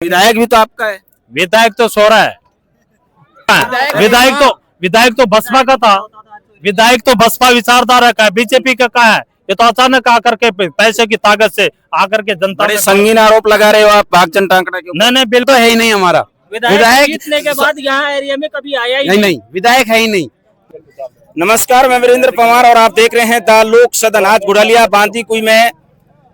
विधायक भी तो आपका है। विधायक तो सो रहा है। विधायक तो बसपा का था। विधायक तो बसपा विचारधारा का है, बीजेपी का है। ये तो अचानक आकर के पैसे की ताकत से आकर के जनता बड़े संगीन आरोप लगा रहे हो आप भागचंद टांकड़ा के। नहीं बिल्कुल है ही नहीं हमारा विधायक जीतने के बाद यहाँ एरिया में कभी आया ही नहीं। विधायक है ही नहीं। नमस्कार, मैं वीरेंद्र पवार और आप देख रहे हैं द लोक सदन। आज घुड़ालिया बांदीकुई में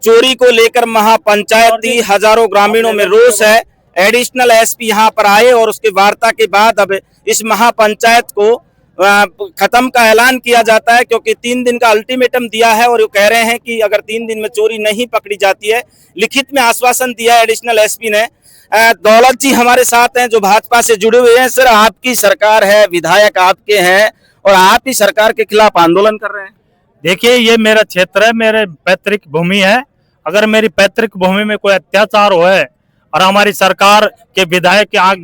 चोरी को लेकर महापंचायत थी। हजारों ग्रामीणों में रोष है। एडिशनल एसपी यहाँ पर आए और उसके वार्ता के बाद अब इस महापंचायत को खत्म का ऐलान किया जाता है, क्योंकि 3 दिन का अल्टीमेटम दिया है और वो कह रहे हैं कि अगर 3 दिन में चोरी नहीं पकड़ी जाती है, लिखित में आश्वासन दिया है एडिशनल एसपी ने। दौलत जी हमारे साथ हैं जो भाजपा से जुड़े हुए हैं। सर, आपकी सरकार है, विधायक आपके हैं और आप ही सरकार के खिलाफ आंदोलन कर रहे हैं। देखिए, ये मेरा क्षेत्र है, मेरे पैतृक भूमि है। अगर मेरी पैतृक भूमि में कोई अत्याचार हो और हमारी सरकार के विधायक की आग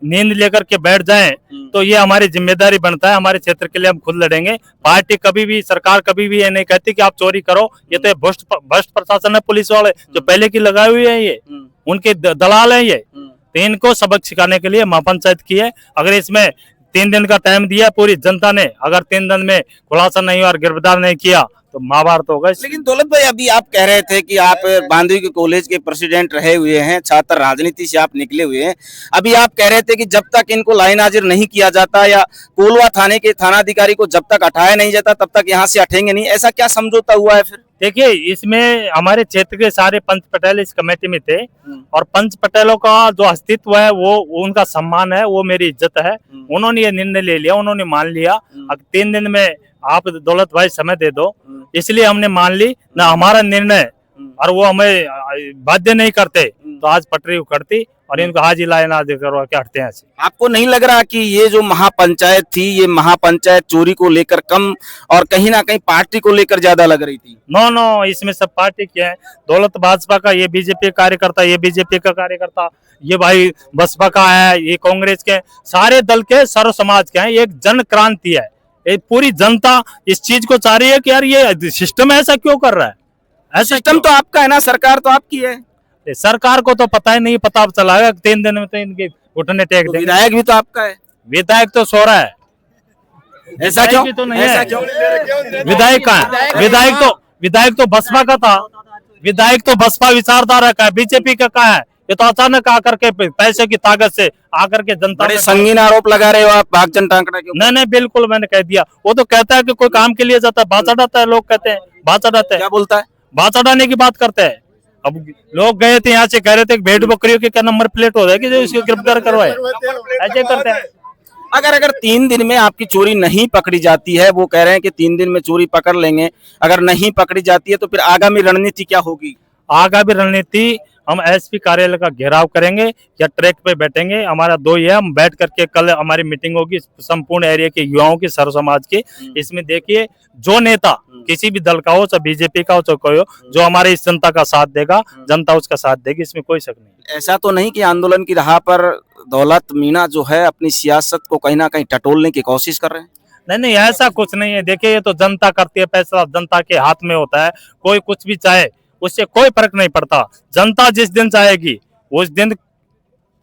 नींद लेकर के बैठ जाएं, तो ये हमारी जिम्मेदारी बनता है। हमारे क्षेत्र के लिए हम खुद लड़ेंगे। पार्टी कभी भी, सरकार कभी भी ये नहीं कहती कि आप चोरी करो। ये तो भ्रष्ट प्रशासन है, पुलिस वाले जो पहले की लगाए हुए हैं, ये उनके दलाल हैं। ये तो इनको सबक सिखाने के लिए महापंचायत की है। अगर इसमें 3 दिन का टाइम दिया पूरी जनता ने, अगर 3 दिन में खुलासा नहीं और गिरफ्तार नहीं किया तो महाभारत होगा। लेकिन दौलत भाई, अभी आप कह रहे थे कि आप बांदीकुई कॉलेज के प्रेसिडेंट रहे हुए हैं, छात्र राजनीति से आप निकले हुए हैं। अभी आप कह रहे थे कि जब तक इनको लाइन हाजिर नहीं किया जाता या कोलवा थाने के थानाधिकारी को जब तक हटाया नहीं जाता तब तक यहाँ से हटेंगे नहीं, ऐसा क्या समझौता हुआ है फिर? देखिए, इसमें हमारे क्षेत्र के सारे पंच पटेल इस कमेटी में थे और पंच पटेलों का जो अस्तित्व है वो उनका सम्मान है, वो मेरी इज्जत है। उन्होंने ये निर्णय ले लिया, उन्होंने मान लिया। अब 3 दिन में आप दौलत भाई समय दे दो, इसलिए हमने मान ली ना हमारा निर्णय, और वो हमें बाध्य नहीं करते तो आज पटरी उखड़ती और इनको हाजिर लाइन हाजिर करवा के हटते हैं। आपको नहीं लग रहा कि ये जो महापंचायत थी, ये महापंचायत चोरी को लेकर कम और कहीं ना कहीं पार्टी को लेकर ज्यादा लग रही थी? नो, इसमें सब पार्टी के हैं। दौलत भाजपा का, ये बीजेपी का कार्यकर्ता, ये बीजेपी का कार्यकर्ता, ये भाई बसपा का है, ये कांग्रेस के, सारे दल के, सर्व समाज के हैं। ये एक जन क्रांति है। ये पूरी जनता इस चीज को चाह रही है कि यार ये सिस्टम ऐसा क्यों कर रहा है। ऐसा सिस्टम तो आपका है ना, सरकार तो आपकी है। सरकार को तो पता ही नहीं, पता चला है 3 दिन में तो इनके घुटने टेक देंगे। विधायक भी तो आपका है। विधायक तो सो रहा है। ऐसा क्यों? तो नहीं ऐसा है। क्यों? विधायक का है। विधायक तो बसपा का था। विधायक तो बसपा विचारधारा का है, बीजेपी का है। ये तो अचानक आकर के पैसे की ताकत से आकर के जनता बड़े संगीन आरोप लगा रहे हो आप भागचंद टांकड़ा के। नहीं बिल्कुल, मैंने कह दिया। वो तो कहता है कि कोई काम के लिए जाता है, बाचा डालता है। लोग कहते हैं बाचा डालता है। क्या बोलता है? बाचा डालने की बात करते हैं। अब लोग गए थे यहाँ से, कह रहे थे भेड़ बकरियों की क्या नंबर प्लेट हो जाएगी जो इसको गिरफ्तार करवाए, ऐसे करते हैं। अगर 3 दिन में आपकी चोरी नहीं पकड़ी जाती है, वो कह रहे हैं कि 3 दिन में चोरी पकड़ लेंगे, अगर नहीं पकड़ी जाती है तो फिर आगामी रणनीति क्या होगी? आगामी रणनीति, हम एसपी कार्यालय का घेराव करेंगे या ट्रैक पे बैठेंगे। हमारा 2 ही है। हम बैठ करके कल हमारी मीटिंग होगी संपूर्ण एरिया के युवाओं की, सर्व समाज की। इसमें देखिए, जो नेता किसी भी दल का हो, चाहे बीजेपी का हो चाहे कोई हो, जो हमारे इस जनता का साथ देगा, जनता उसका साथ देगी, इसमें कोई शक नहीं। ऐसा तो नहीं कि आंदोलन की राह पर दौलत मीणा जो है अपनी सियासत को कहीं ना कहीं टटोलने की कोशिश कर रहे हैं? नहीं, ऐसा कुछ नहीं है। देखिए, ये तो जनता करती है, फैसला जनता के हाथ में होता है। कोई कुछ भी चाहे, उससे कोई फर्क नहीं पड़ता। जनता जिस दिन चाहेगी उस दिन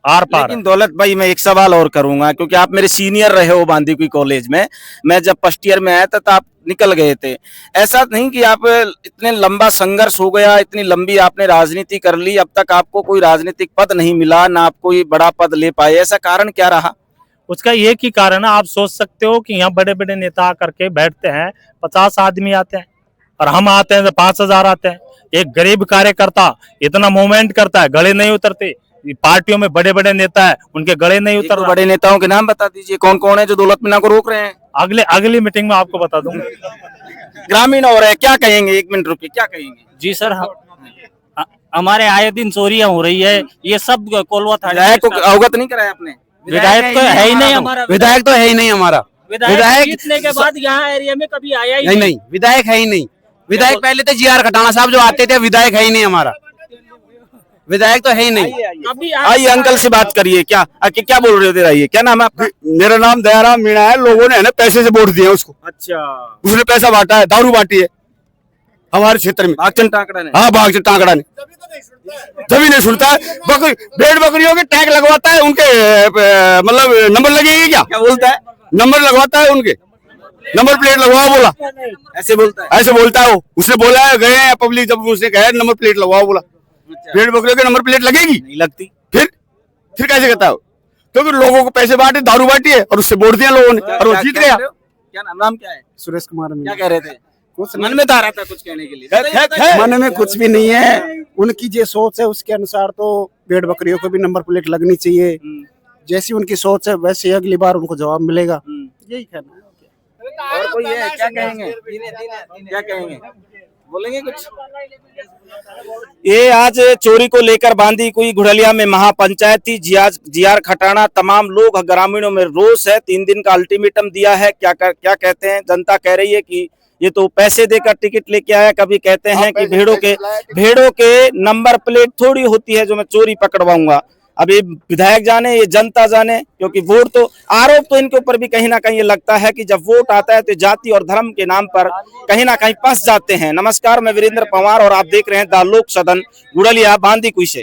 आर पार। लेकिन दौलत भाई, मैं एक सवाल और करूंगा, क्योंकि आप मेरे सीनियर रहे हो बांदीकुई कॉलेज में। मैं जब फर्स्ट ईयर में आया था तो आप निकल गए थे। ऐसा नहीं कि आप इतने लंबा संघर्ष हो गया, इतनी लंबी आपने राजनीति कर ली, अब तक आपको कोई राजनीतिक पद नहीं मिला, ना आप कोई बड़ा पद ले पाए, ऐसा कारण क्या रहा? उसका एक ही कारण है। आप सोच सकते हो कि यहाँ बड़े बड़े नेता आकर के बैठते हैं, 50 आदमी आते हैं और हम आते हैं तो 5000 आते हैं। एक गरीब कार्यकर्ता इतना मूवमेंट करता है, गले नहीं उतरते। पार्टियों में बड़े बड़े नेता है, उनके गले नहीं उतर। बड़े नेताओं के नाम बता दीजिए, कौन कौन है जो दौलत मीणा को रोक रहे हैं? अगली मीटिंग में आपको बता दूंगा। ग्रामीण और है, क्या कहेंगे? 1 मिनट रुकिए, क्या कहेंगे? जी सर, हमारे आए दिन चोरियां हो रही है। ये सब कोलवा था। विधायक को अवगत नहीं कराया आपने? विधायक तो है ही नहीं हमारा। विधायक तो है ही नहीं हमारा। विधायक जीतने के बाद यहाँ एरिया में कभी आया ही नहीं। विधायक है ही नहीं। विधायक पहले तो जीआर खटाना साहब जो आते थे, विधायक है ही नहीं हमारा। विधायक तो है ही नहीं। आइए अंकल से बात करिए। क्या बोल रहे थे? आइए, क्या नाम है आपका? मेरा नाम दयाराम मीणा है। लोगों ने ना पैसे से वोट दिए उसको। अच्छा, उसने पैसा बांटा है, दारू बांटी है हमारे क्षेत्र में। भागचंद टांकड़ा ने? हाँ, भागचंद टांकड़ा ने। तभी नहीं सुनता है। भेड़ बकरियों के टैग लगवाता है उनके मतलब नंबर लगेगी क्या? क्या बोलता है? नंबर लगवाता है उनके, नंबर प्लेट लगवाओ बोला, ऐसे बोलता है। ऐसे बोलता है वो। उसने बोला है, गए हैं पब्लिक, जब उसने कहा नंबर प्लेट लगवाओ बोला, भेड़ बकरियों के नंबर प्लेट लगेगी? नहीं लगती। फिर कैसे कहता है? क्योंकि लोगों को पैसे बांटे, दारू बांटी है और उससे वोट दिया लोगों ने और वो जीत गया। क्या नाम क्या है? सुरेश कुमार क्या कह रहे थे? कुछ मन में तो आ रहा था कुछ कहने के लिए। मन में कुछ भी नहीं है, उनकी जो सोच है उसके अनुसार तो भेड़ बकरियों को भी नंबर प्लेट लगनी चाहिए। जैसी उनकी सोच है वैसे अगली बार उनको जवाब मिलेगा, यही कहना है। और कोई है? क्या कहेंगे? क्या कहेंगे? बोलेंगे कुछ? ये आज चोरी को लेकर बांदी कुई घुड़लिया में महापंचायत थी। जीआर खटाना तमाम लोग ग्रामीणों में रोष है। 3 दिन का अल्टीमेटम दिया है। क्या कहते हैं? जनता कह रही है कि ये तो पैसे देकर टिकट लेके आया। कभी कहते हैं कि भेड़ों के नंबर प्लेट थोड़ी होती है जो मैं चोरी पकड़वाऊंगा। अब ये विधायक जाने, ये जनता जाने, क्योंकि वोट तो, आरोप तो इनके ऊपर भी कहीं ना कहीं ये लगता है कि जब वोट आता है तो जाति और धर्म के नाम पर कहीं ना कहीं फंस जाते हैं। नमस्कार, मैं वीरेंद्र पवार और आप देख रहे हैं द लोक सदन घुड़लिया बांदी कुई से।